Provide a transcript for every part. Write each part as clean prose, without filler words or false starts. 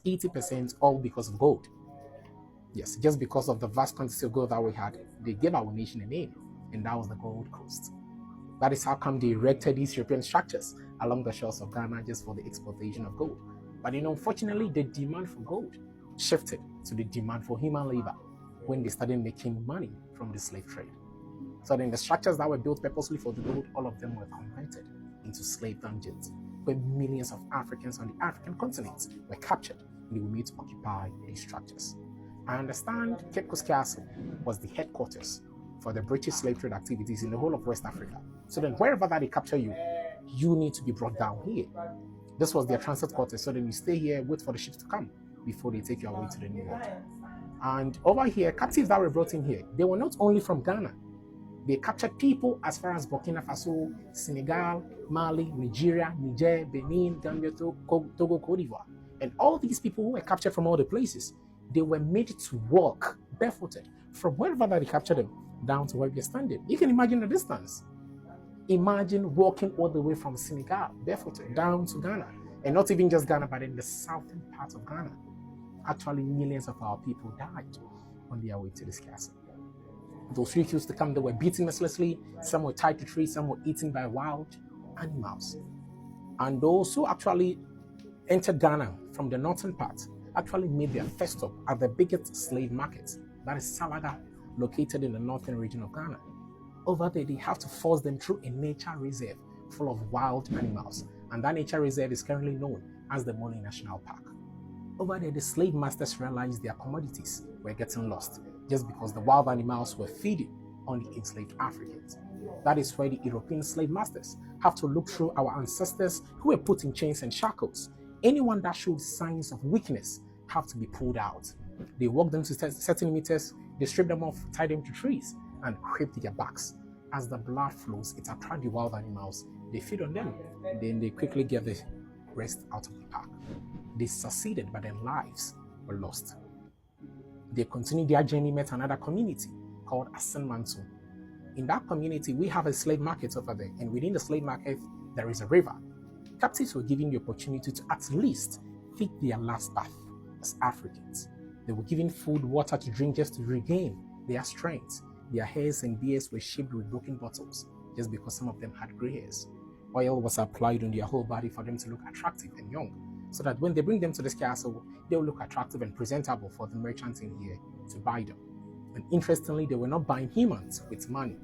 80% all because of gold. Yes, just because of the vast quantity of gold that we had, they gave our nation a name, and that was the Gold Coast. That is how come they erected these European structures along the shores of Ghana just for the exploitation of gold. But unfortunately, the demand for gold shifted to the demand for human labor when they started making money from the slave trade. So then the structures that were built purposely for the gold, all of them were converted into slave dungeons, where millions of Africans on the African continent were captured and they were made to occupy these structures. I understand Cape Coast Castle was the headquarters for the British slave trade activities in the whole of West Africa. So then wherever that they capture you, you need to be brought down here. This was their transit quarters, so then you stay here, wait for the ships to come before they take you away to the New World. And over here, captives that were brought in here, they were not only from Ghana. They captured people as far as Burkina Faso, Senegal, Mali, Nigeria, Niger, Benin, Gambia, Togo, Cote d'Ivoire. And all these people who were captured from all the places, they were made to walk barefooted from wherever that they captured them down to where we are standing. You can imagine the distance. Imagine walking all the way from Senegal barefooted down to Ghana. And not even just Ghana, but in the southern part of Ghana. Actually, millions of our people died on their way to this castle. Those who refused to come, they were beaten mercilessly. Some were tied to trees, some were eaten by wild animals. And those who actually entered Ghana from the northern part actually made their first stop at the biggest slave market, that is Salaga, located in the northern region of Ghana. Over there, they have to force them through a nature reserve full of wild animals, and that nature reserve is currently known as the Mole National Park. Over there, the slave masters realized their commodities were getting lost just because the wild animals were feeding on the enslaved Africans. That is why the European slave masters have to look through our ancestors who were put in chains and shackles. Anyone that showed signs of weakness have to be pulled out. They walk them to certain meters, they strip them off, tie them to trees, and whip their backs. As the blood flows, it attracts the wild animals. They feed on them, then they quickly get the rest out of the park. They succeeded, but their lives were lost. They continued their journey, met another community called Asenmantu. In that community, we have a slave market over there, and within the slave market, there is a river. Captives were given the opportunity to at least take their last bath as Africans. They were given food, water to drink just to regain their strength. Their hairs and beards were shaped with broken bottles just because some of them had gray hairs. Oil was applied on their whole body for them to look attractive and young, so that when they bring them to this castle, they'll look attractive and presentable for the merchants in here to buy them. And interestingly, they were not buying humans with money.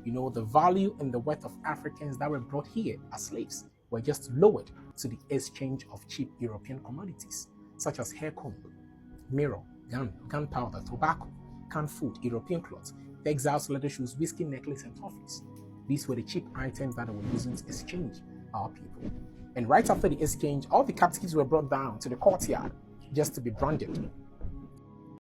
You know, the value and the worth of Africans that were brought here as slaves were just lowered to the exchange of cheap European commodities, such as hair comb, mirror, gunpowder, tobacco, canned food, European clothes, textiles, leather shoes, whiskey, necklace, and toffees. These were the cheap items that they were using to exchange our people. And right after the exchange, all the captives were brought down to the courtyard just to be branded